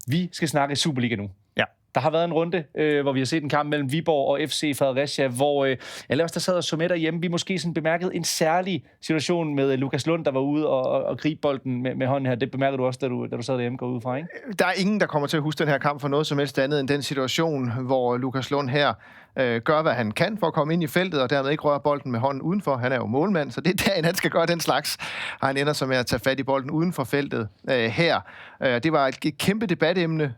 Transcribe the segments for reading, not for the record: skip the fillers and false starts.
Vi skal snakke Superliga nu. Ja. Der har været en runde, hvor vi har set en kamp mellem Viborg og FC Fredericia, hvor alle os, der sad og så med derhjemme, vi måske sådan bemærkede en særlig situation med Lucas Lund, der var ude og gribe bolden med hånden her. Det bemærkede du også, da du sad derhjemme og ud fra, ikke? Der er ingen, der kommer til at huske den her kamp for noget som helst andet end den situation, hvor Lucas Lund her gør, hvad han kan for at komme ind i feltet, og dermed ikke røre bolden med hånden udenfor. Han er jo målmand, så det er dagen, han skal gøre den slags. Og han ender så med at tage fat i bolden uden for feltet her. Det var et kæmpe debatemne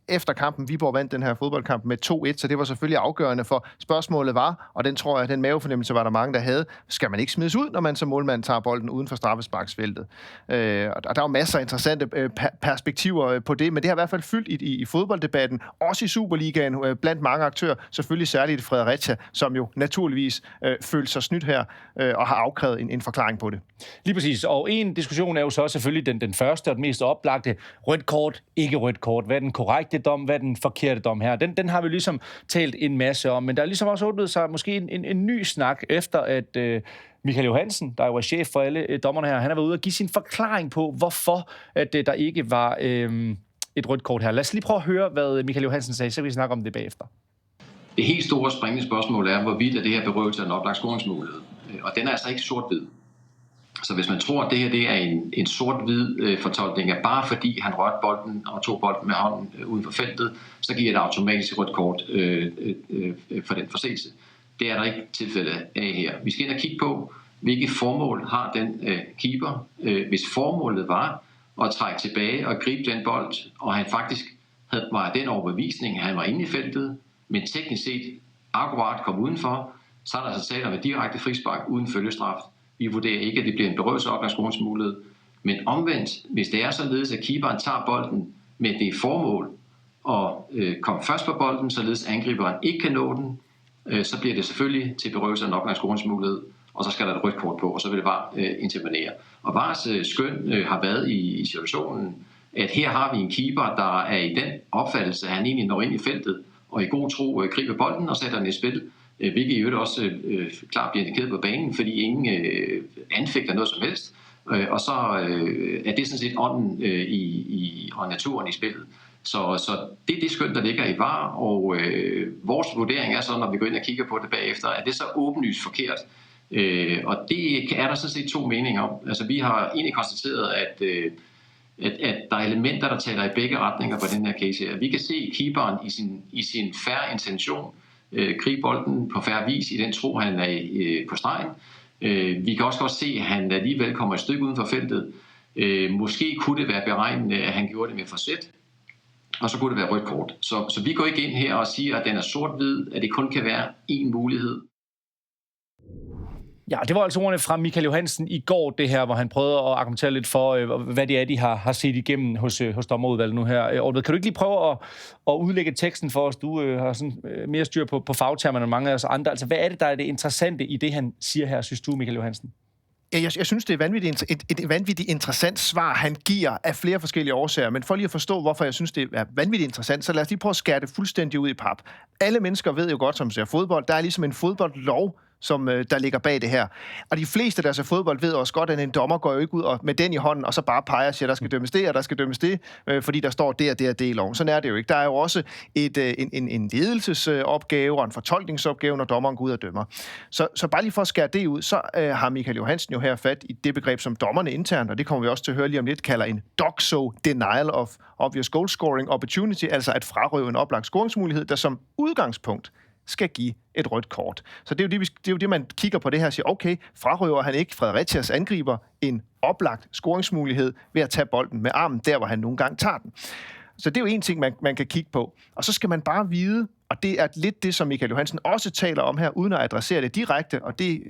efter kampen. Viborg vandt den her fodboldkamp med 2-1, så det var selvfølgelig afgørende, for spørgsmålet var, og den tror jeg, den mavefornemmelse var der mange, der havde, skal man ikke smides ud, når man som målmand tager bolden uden for straffesparksfeltet? Og der var masser af interessante perspektiver på det, men det har i hvert fald fyldt i fodbolddebatten, også i Superligaen, blandt mange aktører, selvfølgelig særligt i Fredericia, som jo naturligvis følte sig snydt her og har afkrævet en forklaring på det. Lige præcis, og en diskussion er jo så selvfølgelig den første og den mest oplagte. Rødt kort, ikke rødt kort. Hvad er den korrekte dom, hvad er den forkerte dom her? Den har vi ligesom talt en masse om, men der er ligesom også åbnet sig måske en ny snak, efter at Michael Johansen, der jo er chef for alle dommerne her, han har været ude og give sin forklaring på, hvorfor at der ikke var et rødt kort her. Lad os lige prøve at høre, hvad Michael Johansen sagde, så vi snakke om det bagefter. Det helt store springende spørgsmål er, hvorvidt det her berøvelse af en oplagt scoringsmulighed. Og den er altså ikke sort-hvid. Så hvis man tror, at det her det er en sort-hvid fortolkning, at bare fordi han rørte bolden og tog bolden med hånden uden for feltet, så giver det automatisk rødt kort for den forseelse. Det er der ikke tilfælde af her. Vi skal ind og kigge på, hvilke formål har den keeper. Hvis formålet var at trække tilbage og gribe den bold, og han faktisk var den overbevisning, at han var inde i feltet, men teknisk set akkurat kom udenfor, så er der altså tale om et direkte frispark uden følgestraf. Vi vurderer ikke, at det bliver en berøvelse af oplagt men omvendt, hvis det er således, at keeperen tager bolden med det formål og komme først på bolden, således angriberen ikke kan nå den, så bliver det selvfølgelig til berøvelse af en oplagt og så skal der et rødt kort på, og så vil det VAR intervenere. Og VARs skøn har været i situationen, at her har vi en keeper, der er i den opfattelse, at han egentlig når ind i feltet, og i god tro griber bolden og sætter den i spil, hvilket i øvrigt også klart bliver indikeret på banen, fordi ingen anfægter noget som helst. Og så er det sådan set ånden og naturen i spillet. Så det er det skøn, der ligger i VAR, og vores vurdering er så, når vi går ind og kigger på det bagefter, at det er så åbenlyst forkert. Og det er der sådan set to meninger om. Altså vi har egentlig konstateret, at der er elementer, der taler i begge retninger på den her case her. Vi kan se keeperen i sin fair intention gribe bolden på fair vis i den tro, han er på stregen. Vi kan også godt se, at han alligevel kommer et stykke uden for feltet. Måske kunne det være beregnende, at han gjorde det med forsæt, og så kunne det være rødt kort. Så vi går ikke ind her og siger, at den er sort-hvid, at det kun kan være én mulighed. Ja, det var altså ordene fra Michael Johansen i går, det her, hvor han prøvede at argumentere lidt for, hvad det er, de har set igennem hos dommerudvalget nu her. Og kan du ikke lige prøve at udlægge teksten for os? Du har sådan mere styr på fagtermerne end mange af os andre. Altså, hvad er det, der er det interessante i det, han siger her, synes du, Michael Johansen? Jeg synes, det er et vanvittigt interessant svar, han giver af flere forskellige årsager. Men for lige at forstå, hvorfor jeg synes, det er vanvittigt interessant, så lad os lige prøve at skære det fuldstændig ud i pap. Alle mennesker ved jo godt, som ser fodbold, der er ligesom en fodboldlov, som der ligger bag det her. Og de fleste, der ser fodbold, ved også godt, at en dommer går jo ikke ud og med den i hånden, og så bare peger og siger, der skal dømmes det, og der skal dømmes det, fordi der står det og det og det i loven. Sådan er det jo ikke. Der er jo også en ledelsesopgave og en fortolkningsopgave, når dommeren går ud og dømmer. Så bare lige for at skære det ud, så har Michael Johansen jo her fat i det begreb, som dommerne internt, og det kommer vi også til at høre lige om lidt, kalder en DOCSO, Denial of Obvious Goal Scoring Opportunity, altså at frarøve en oplagt scoringsmulighed, der som udgangspunkt skal give et rødt kort. Så det er jo det, man kigger på det her og siger, okay, frarøver han ikke Fredericias angriber en oplagt scoringsmulighed ved at tage bolden med armen, der hvor han nogle gange tager den. Så det er jo en ting, man kan kigge på. Og så skal man bare vide, og det er lidt det, som Michael Johansen også taler om her, uden at adressere det direkte, og det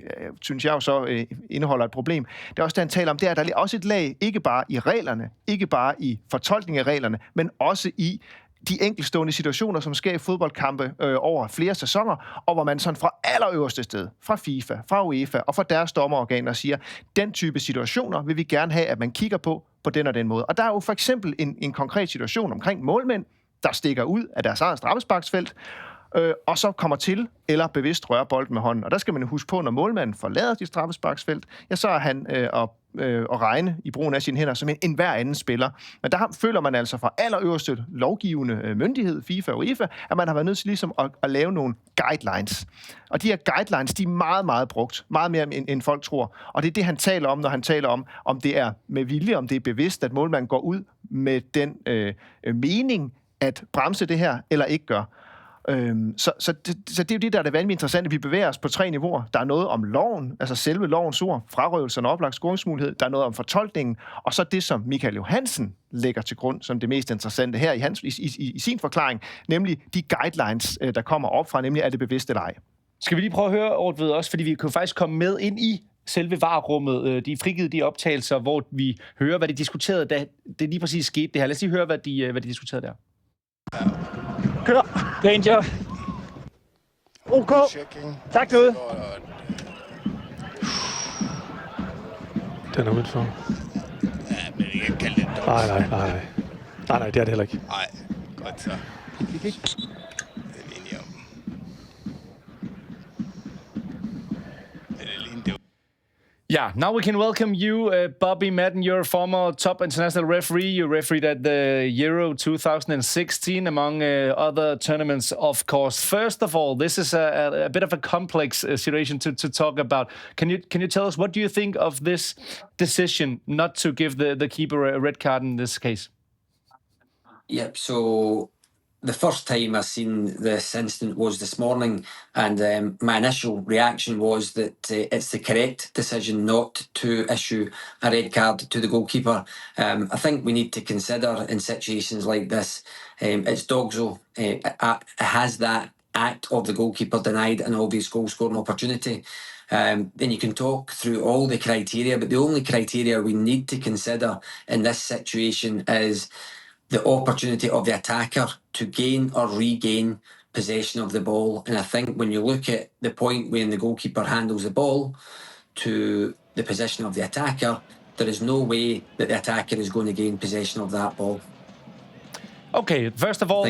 synes jeg jo så indeholder et problem. Det er også det, han taler om, det er, at der er også et lag, ikke bare i reglerne, ikke bare i fortolkning af reglerne, men også i de enkeltstående situationer, som sker i fodboldkampe over flere sæsoner, og hvor man sådan fra allerøverste sted, fra FIFA, fra UEFA og fra deres dommerorganer siger, den type situationer vil vi gerne have, at man kigger på den og den måde. Og der er jo for eksempel en konkret situation omkring målmænd, der stikker ud af deres eget straffesparksfelt, og så kommer til eller bevidst rører bolden med hånden. Og der skal man huske på, når målmanden forlader de straffesparksfelt, ja, så er han at regne i brugen af sine hænder som en hver anden spiller. Men der føler man altså fra allerøverste lovgivende myndighed, FIFA og UEFA, at man har været nødt til ligesom at lave nogle guidelines. Og de her guidelines, de er meget, meget brugt. Meget mere, end folk tror. Og det er det, han taler om, når han taler om det er med vilje, om det er bevidst, at målmanden går ud med den mening, at bremse det her, eller ikke gør. Så det er jo det, der er det vanvittigt interessante. Vi bevæger os på 3 niveauer. Der er noget om loven, altså selve lovens ord, frarøvelsen og oplagt scoringsmulighed. Der er noget om fortolkningen, og så det, som Michael Johansen lægger til grund som det mest interessante her i sin forklaring, nemlig de guidelines, der kommer op fra, nemlig er det bevidst eller ej. Skal vi lige prøve at høre Ortved også, fordi vi kunne faktisk komme med ind i selve VAR-rummet. De er frigivet de optagelser, hvor vi hører, hvad de diskuterede, da det lige præcis skete det her. Lad os lige høre, hvad de diskuterede der. Kør. Danger. OK. Tak, Knud. Den er udenfor. Ja, men jeg kan kalde det dog. Nej, det er det heller ikke. Nej, godt så. Det er vi enige om. Yeah, now we can welcome you, Bobby Madden. You're a former top international referee. You refereed at the Euro 2016, among other tournaments, of course. First of all, this is a bit of a complex situation to talk about. Can you tell us, what do you think of this decision not to give the keeper a red card in this case? Yep, so the first time I seen this incident was this morning, and my initial reaction was that it's the correct decision not to issue a red card to the goalkeeper. I think we need to consider in situations like this, it's Dogso has that act of the goalkeeper denied an obvious goal-scoring opportunity. Then you can talk through all the criteria, but the only criteria we need to consider in this situation is the opportunity of the attacker to gain or regain possession of the ball. And I think when you look at the point when the goalkeeper handles the ball to the position of the attacker, there is no way that the attacker is going to gain possession of that ball. Okay, first of all...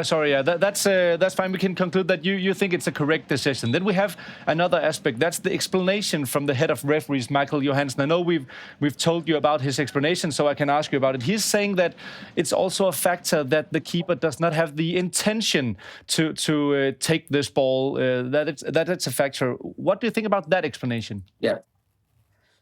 Sorry, that's fine. We can conclude that you think it's a correct decision. Then we have another aspect. That's the explanation from the head of referees, Michael Johansen. I know we've told you about his explanation, so I can ask you about it. He's saying that it's also a factor that the keeper does not have the intention to take this ball. That it's a factor. What do you think about that explanation? Yeah.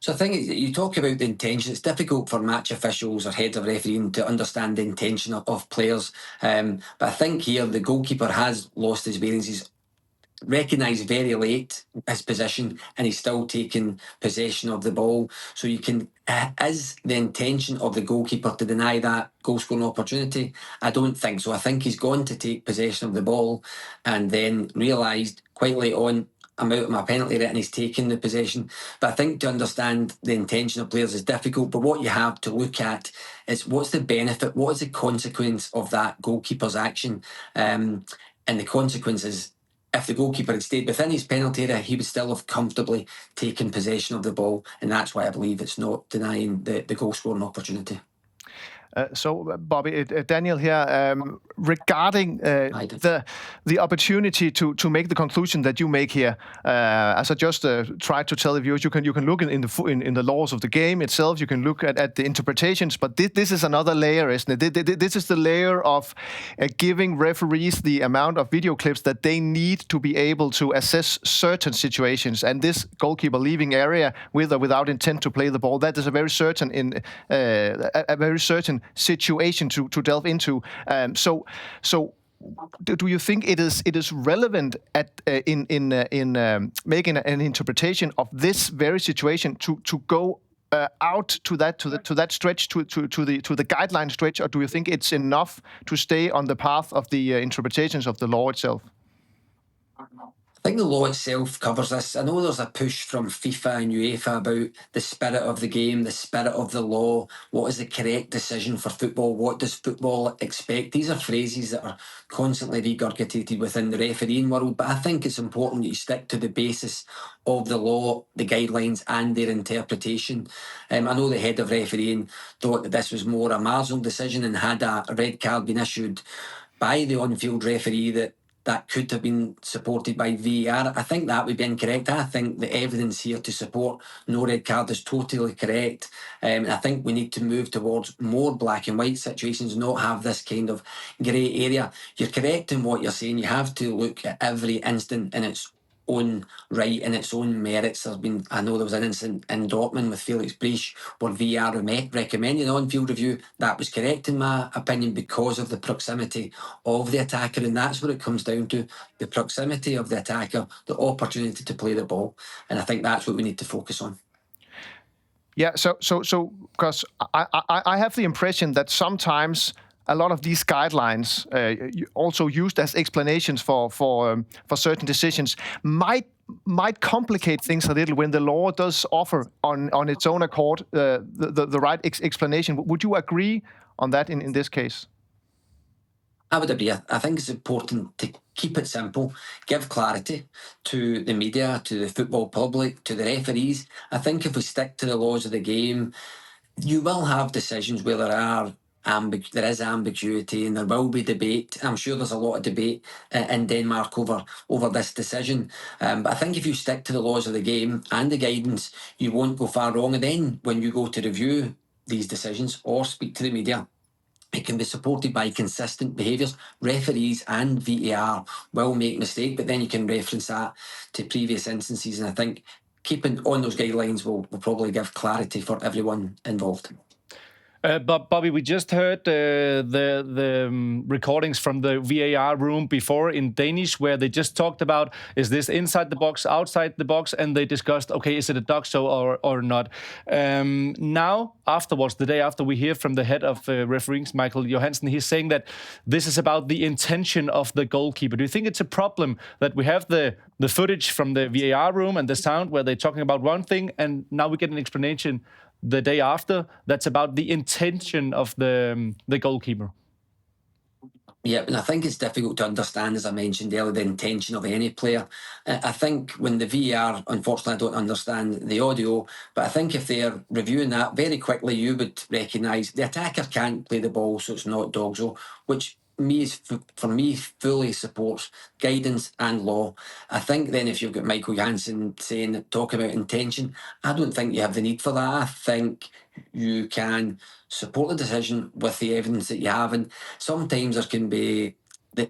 So I think you talk about the intention. It's difficult for match officials or heads of refereeing to understand the intention of players. But I think here the goalkeeper has lost his bearings. He's recognised very late his position, and he's still taking possession of the ball. So you can, is the intention of the goalkeeper to deny that goal-scoring opportunity? I don't think so. I think he's gone to take possession of the ball and then realised quite late on, I'm out of my penalty area, and he's taken the possession. But I think to understand the intention of players is difficult. But what you have to look at is what's the benefit, what is the consequence of that goalkeeper's action? And the consequence is, if the goalkeeper had stayed within his penalty area, he would still have comfortably taken possession of the ball. And that's why I believe it's not denying the goal-scoring opportunity. So, Bobby, Daniel here, regarding the opportunity to make the conclusion that you make here, as I just tried to tell the viewers, you can look in the laws of the game itself, you can look at the interpretations, but this is another layer, isn't it? This is the layer of giving referees the amount of video clips that they need to be able to assess certain situations, and this goalkeeper leaving area with or without intent to play the ball, that is a very certain situation to delve into. So do you think it is relevant in making an interpretation of this very situation to go out to that stretch to the guideline stretch, or do you think it's enough to stay on the path of the interpretations of the law itself? I think the law itself covers this. I know there's a push from FIFA and UEFA about the spirit of the game, the spirit of the law, what is the correct decision for football, what does football expect? These are phrases that are constantly regurgitated within the refereeing world, but I think it's important that you stick to the basis of the law, the guidelines and their interpretation. I know the head of refereeing thought that this was more a marginal decision, and had a red card been issued by the on-field referee that could have been supported by VAR. I think that would be incorrect. I think the evidence here to support no red card is totally correct. I think we need to move towards more black and white situations, not have this kind of grey area. You're correct in what you're saying. You have to look at every incident in its own right and its own merits. I know there was an incident in Dortmund with Felix Breach where VAR recommended an on-field review. That was correct in my opinion because of the proximity of the attacker, and that's what it comes down to: the proximity of the attacker, the opportunity to play the ball, and I think that's what we need to focus on. Yeah, so because I have the impression that sometimes a lot of these guidelines, also used as explanations for certain decisions, might complicate things a little when the law does offer on its own accord the right explanation. Would you agree on that in this case? I would agree. I think it's important to keep it simple, give clarity to the media, to the football public, to the referees. I think if we stick to the laws of the game, you will have decisions where there is ambiguity and there will be debate. I'm sure there's a lot of debate in Denmark over this decision. But I think if you stick to the laws of the game and the guidance, you won't go far wrong. And then when you go to review these decisions or speak to the media, it can be supported by consistent behaviours. Referees and VAR will make mistakes, but then you can reference that to previous instances. And I think keeping on those guidelines will probably give clarity for everyone involved. But Bobby, we just heard the recordings from the VAR room before in Danish, where they just talked about, is this inside the box, outside the box, and they discussed, okay, is it a dog show or not? Now, afterwards, the day after, we hear from the head of refereeing, Michael Johansen, he's saying that this is about the intention of the goalkeeper. Do you think it's a problem that we have the footage from the VAR room and the sound where they're talking about one thing, and now we get an explanation the day after that's about the intention of the goalkeeper? Yeah, and I think it's difficult to understand, as I mentioned earlier, the intention of any player. I think when the VAR, unfortunately, I don't understand the audio, but I think if they're reviewing that very quickly, you would recognise the attacker can't play the ball, so it's not dogso, which for me fully supports guidance and law. I think then if you've got Michael Johansen talking about intention, I don't think you have the need for that. I think you can support the decision with the evidence that you have, and sometimes there can be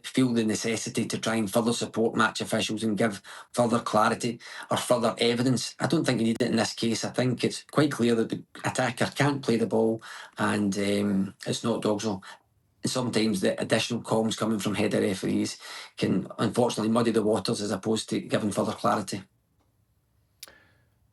feel the necessity to try and further support match officials and give further clarity or further evidence. I don't think you need it in this case. I think it's quite clear that the attacker can't play the ball and it's not dogso. Sometimes the additional comms coming from header referees can unfortunately muddy the waters as opposed to giving further clarity.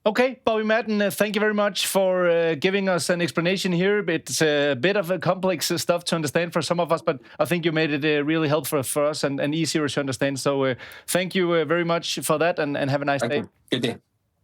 Okay, Bobby Madden, thank you very much for giving us an explanation here. It's a bit of a complex stuff to understand for some of us, but I think you made it really helpful for us and easier to understand. So thank you very much for that, and have a nice day. Good day.